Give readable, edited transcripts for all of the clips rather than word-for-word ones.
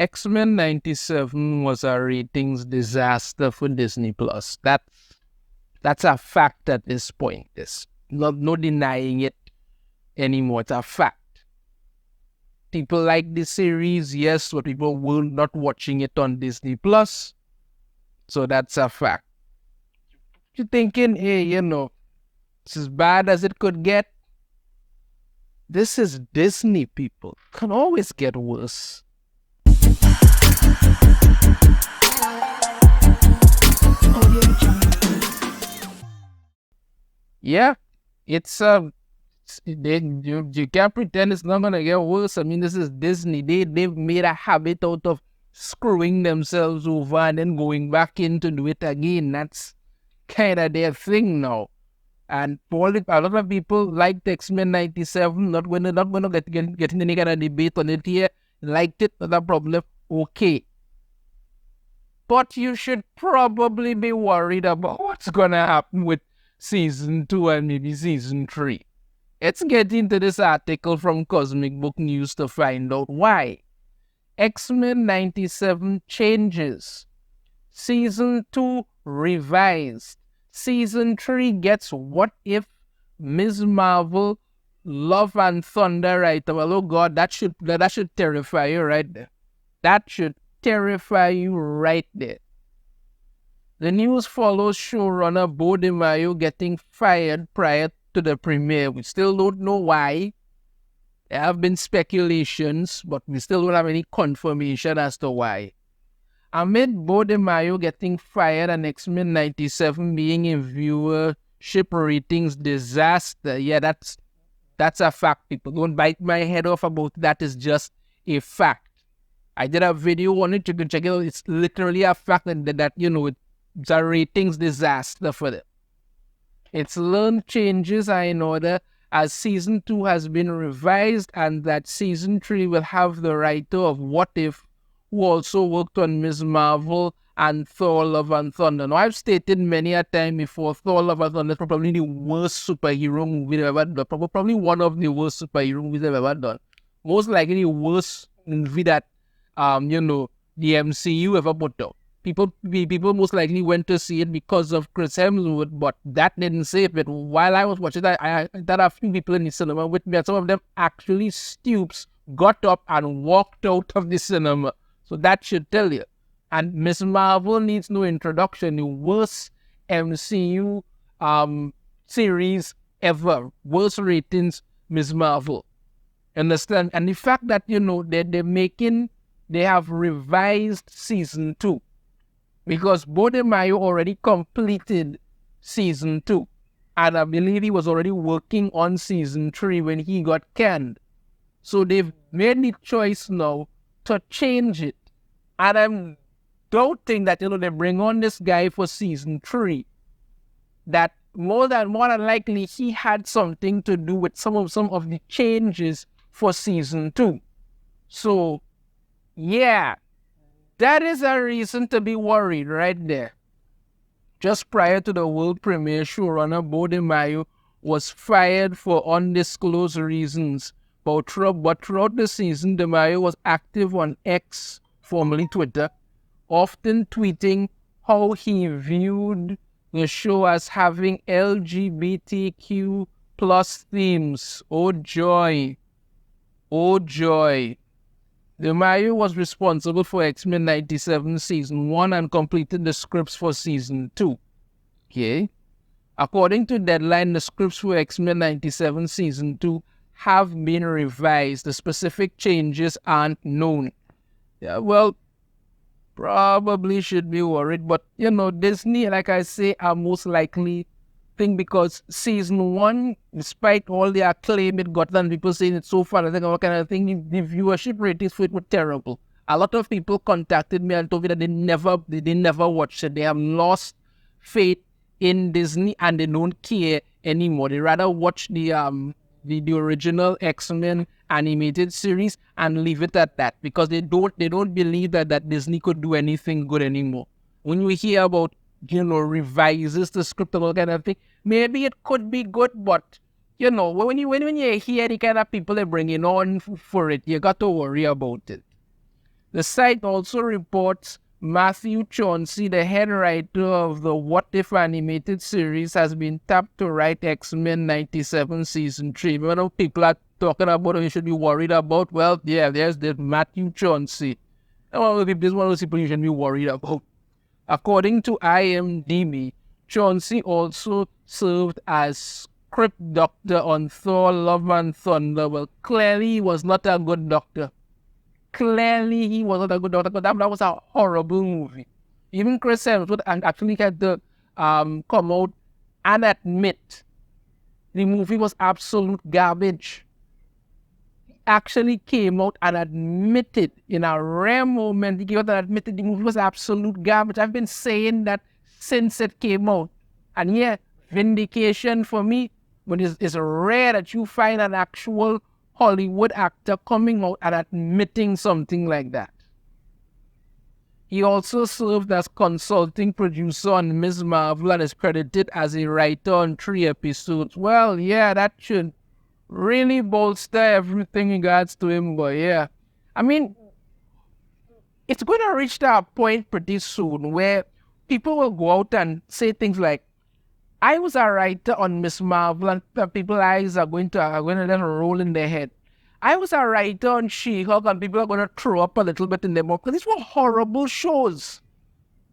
X-Men 97 was a ratings disaster for Disney Plus. That's a fact at this point. There's no denying it anymore. It's a fact. People like the series, yes, but people were not watching it on Disney Plus. So that's a fact. You're thinking, hey, it's as bad as it could get. This is Disney, people. Can always get worse. Yeah, it's you can't pretend it's not gonna get worse. I mean, this is Disney. They've made a habit out of screwing themselves over and then going back in to do it again. That's kind of their thing now. And a lot of people liked X-Men 97. Not going to get in any kind of debate on it here. Liked it, not a problem. Okay. But you should probably be worried about what's gonna happen with season 2 and maybe season 3. Let's get into this article from Cosmic Book News to find out why. X-Men 97 changes. Season 2 revised. Season 3 gets What If, Ms. Marvel, Love and Thunder right there. Well, oh God, that should terrify you right there. That should terrify you right there. The news follows showrunner Bo DeMaio getting fired prior to the premiere. We still don't know why. There have been speculations, but we still don't have any confirmation as to why. Amid Bo DeMaio getting fired and X-Men 97 being a viewership ratings disaster, yeah, that's a fact, people. Don't bite my head off about that. It's just a fact. I did a video on it. You can check it out. It's literally a fact that it's a ratings disaster for them. It's learned changes are in order as season 2 has been revised and that season 3 will have the writer of What If, who also worked on Ms. Marvel and Thor Love and Thunder. Now, I've stated many a time before, Thor Love and Thunder is probably the worst superhero movie they've ever done. Probably one of the worst superhero movies they've ever done. Most likely the worst movie that, the MCU ever put out. People most likely went to see it because of Chris Hemsworth, but that didn't save it. While I was watching that, I had a few people in the cinema with me, and some of them actually got up and walked out of the cinema. So that should tell you. And Ms. Marvel needs no introduction. The worst MCU series ever. Worst ratings, Ms. Marvel. Understand? And the fact that, they have revised season 2. Because Bo DeMaio already completed season 2. And I believe he was already working on season 3 when he got canned. So they've made the choice now to change it. And I'm doubting that, they bring on this guy for season 3. That more than likely he had something to do with some of the changes for season 2. So, yeah. That is a reason to be worried right there. Just prior to the world premiere, showrunner Bo DeMaio was fired for undisclosed reasons. But throughout the season, DeMaio was active on X, formerly Twitter, often tweeting how he viewed the show as having LGBTQ plus themes. Oh joy. Oh joy. DeMaio was responsible for X-Men 97 Season 1 and completed the scripts for Season 2. Okay? According to Deadline, the scripts for X-Men 97 Season 2 have been revised. The specific changes aren't known. Yeah, well, probably should be worried. But, Disney, like I say, are most likely thing because Season 1, despite all the acclaim it got and people saying it's so fun, I think all kind of thing, the viewership ratings for it were terrible. A lot of people contacted me and told me that they never watched it. They have lost faith in Disney and they don't care anymore. They rather watch the original X-Men animated series and leave it at that because they don't believe that Disney could do anything good anymore. When you hear about revises the script and all kind of thing, maybe it could be good, but when you hear the kind of people they're bringing on for it, you got to worry about it. The site also reports Matthew Chauncey, the head writer of the What If animated series, has been tapped to write X-Men 97 Season 3. When people are talking about you should be worried about, well, yeah, there's the Matthew Chauncey. This is one of those people you should be worried about. According to IMDb, Chauncey also served as script doctor on Thor Love and Thunder. Well, clearly he was not a good doctor. Clearly he was not a good doctor, because that was a horrible movie. Even Chris Hemsworth actually had to come out and admit the movie was absolute garbage. He actually came out and admitted in a rare moment, he came out and admitted the movie was absolute garbage. I've been saying that since it came out. And yeah, vindication for me, but it's rare that you find an actual Hollywood actor coming out and admitting something like that. He also served as consulting producer on Ms. Marvel and is credited as a writer on 3 episodes. Well, yeah, that should really bolster everything in regards to him, but yeah. I mean, it's going to reach that point pretty soon where people will go out and say things like, I was a writer on Miss Marvel, and people's eyes are going to then roll in their head. I was a writer on She-Hulk, and people are going to throw up a little bit in their mouth, because these were horrible shows.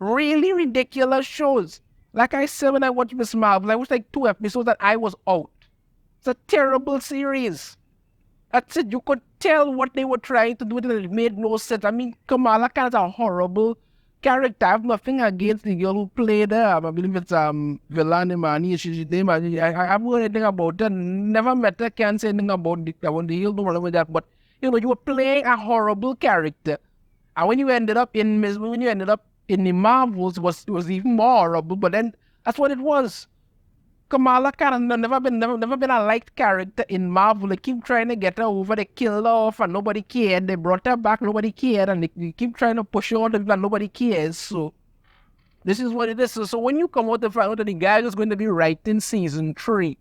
Really ridiculous shows. Like I said when I watched Miss Marvel, I watched like 2 episodes and I was out. It's a terrible series. That's it. You could tell what they were trying to do, and it made no sense. I mean, Kamala Khan is a horrible character. I have nothing against the girl who played her. I believe it's Villani Mani. She's name. I haven't heard anything about her. Never met her. Can't say anything about the heel. No problem with that. But you were playing a horrible character, and when you ended up in the Marvels, it was even more horrible. But then that's what it was. Kamala Khan has never been a liked character in Marvel. They keep trying to get her over, they killed her off and nobody cared. They brought her back, nobody cared, and they keep trying to push her on and nobody cares. So this is what it is. So when you come out to find out that the guy is going to be writing season 3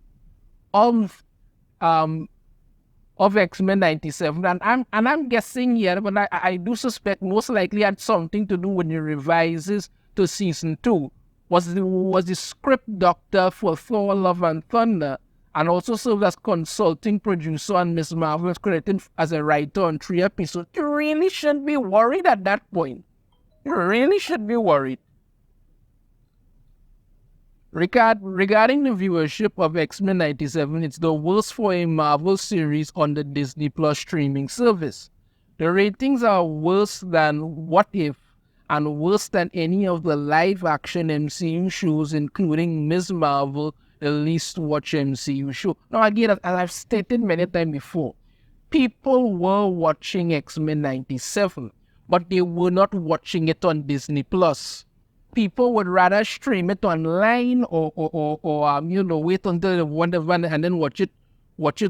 of X-Men 97, and I'm guessing here, but I do suspect most likely had something to do with the revises to season 2. Was the script doctor for Thor Love and Thunder, and also served as consulting producer on Ms. Marvel, credited as a writer on 3 episodes. You really shouldn't be worried at that point. You really should be worried. Regarding the viewership of X-Men 97, it's the worst for a Marvel series on the Disney Plus streaming service. The ratings are worse than What If, and worse than any of the live-action MCU shows, including Ms. Marvel, the least-watched MCU show. Now, again, as I've stated many times before, people were watching X-Men 97, but they were not watching it on Disney+. People would rather stream it online or wait until whatever and then watch it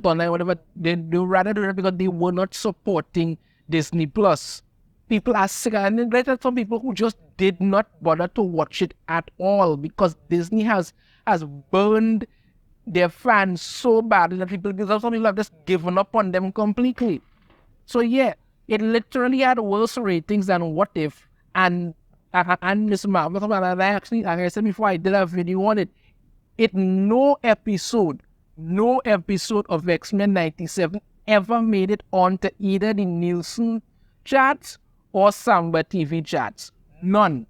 online, whatever. They rather do that because they were not supporting Disney+. People are sick, and then there are some people who just did not bother to watch it at all because Disney has burned their fans so badly that some people have just given up on them completely. So yeah, it literally had worse ratings than What If and Miss Marvel. And I actually, like I said before, I did a video on it. No episode of X-Men 97 ever made it onto either the Nielsen charts or Samba TV charts. None.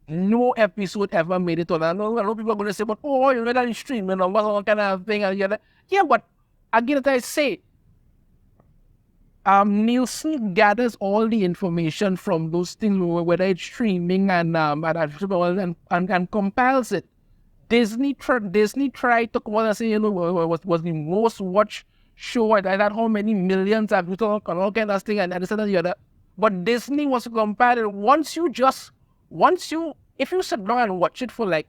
No episode ever made it on. I know people are going to say, but you know that is streaming or what kind of thing. Yeah, but again, as I say, Nielsen gathers all the information from those things, whether it's streaming and compiles it. Disney tried to come out and say, was the most watched show, and how many millions have you talked and all kind of thing, and this and the other. But Disney was comparing. If you sit down and watch it for like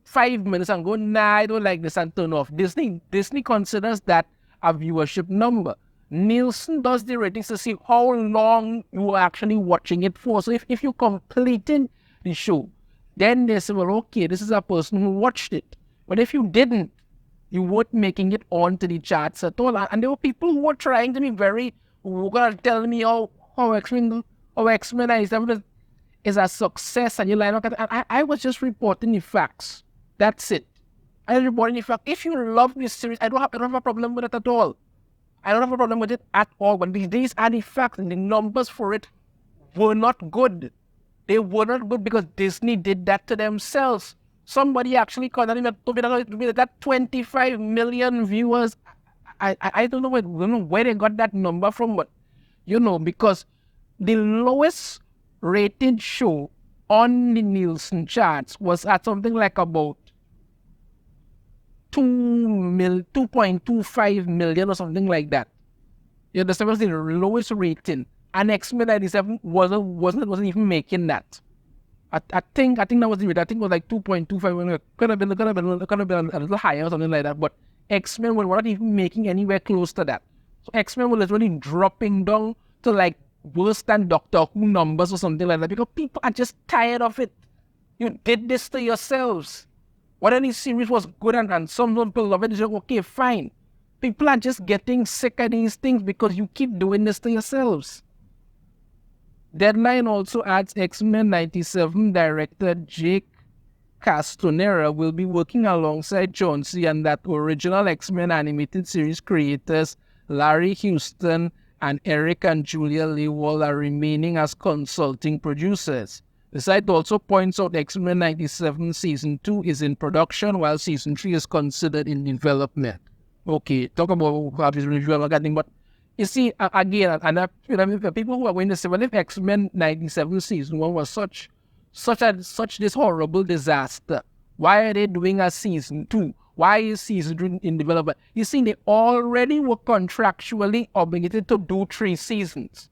5 minutes and go, nah, I don't like this, and turn off. Disney considers that a viewership number. Nielsen does the ratings to see how long you are actually watching it for. So if you completed the show, then they say, well, okay, this is a person who watched it. But if you didn't, you weren't making it onto the charts at all. And there were people who were trying to be who were going to tell me how or X-Men 97 is a success, and you're like, okay, I was just reporting the facts. That's it. I was reporting the fact. If you love this series, I don't have a problem with it at all. I don't have a problem with it at all. But these are the facts, and the numbers for it were not good. They were not good because Disney did that to themselves. Somebody actually called that 25 million viewers. I don't know where they got that number from, but because the lowest rated show on the Nielsen charts was at something like about 2.25 million or something like that. That was the lowest rating, and X-Men 97 wasn't even making that. I think that was the rate. I think it was like 2.25 million. Could have been a little higher or something like that. But X-Men were not even making anywhere close to that. So X-Men were literally dropping down to like worse than Doctor Who numbers or something like that, because people are just tired of it. You did this to yourselves. Whether the series was good and some people love it, it's like, okay, fine. People are just getting sick of these things because you keep doing this to yourselves. Deadline also adds X-Men 97 director Jake Castanera will be working alongside Johnsy and that original X-Men animated series creators Larry Houston and Eric and Julia Lewald are remaining as consulting producers. The site also points out X-Men 97 Season 2 is in production while Season 3 is considered in development. Okay, talk about how this review I'm getting, but you see, again, and people who are going to say, well, if X-Men 97 Season 1 was such this horrible disaster, why are they doing a Season 2? Why is Season 2 in development? You see, they already were contractually obligated to do 3 seasons.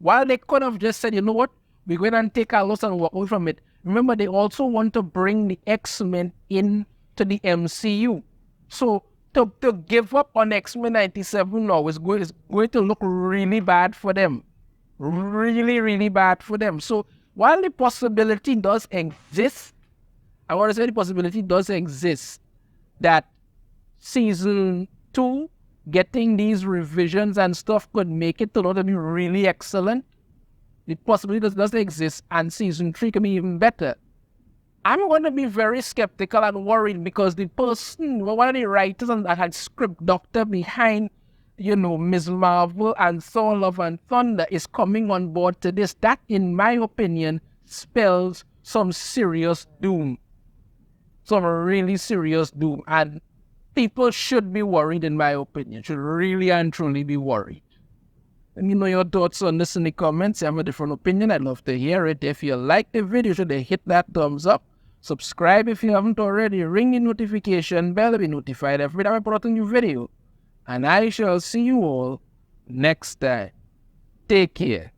While they could have just said, you know what, we're going to take our loss and walk away from it. Remember, they also want to bring the X-Men into the MCU. So, to give up on X-Men 97 now is going to look really bad for them. Really, really bad for them. So, while the possibility does exist, I want to say the possibility does exist that Season 2, getting these revisions and stuff, could make it to be really excellent. The possibility does exist, and Season 3 can be even better. I'm going to be very skeptical and worried because the person, one of the writers and that had script doctor behind, Ms. Marvel and Thor Love and Thunder is coming on board to this. That, in my opinion, spells some serious doom. Some really serious doom. And people should be worried, in my opinion. Should really and truly be worried. Let me know your thoughts on this in the comments. If you have a different opinion, I'd love to hear it. If you like the video, should they hit that thumbs up. Subscribe if you haven't already. Ring the notification bell to be notified every time I put out a new video. And I shall see you all next time. Take care.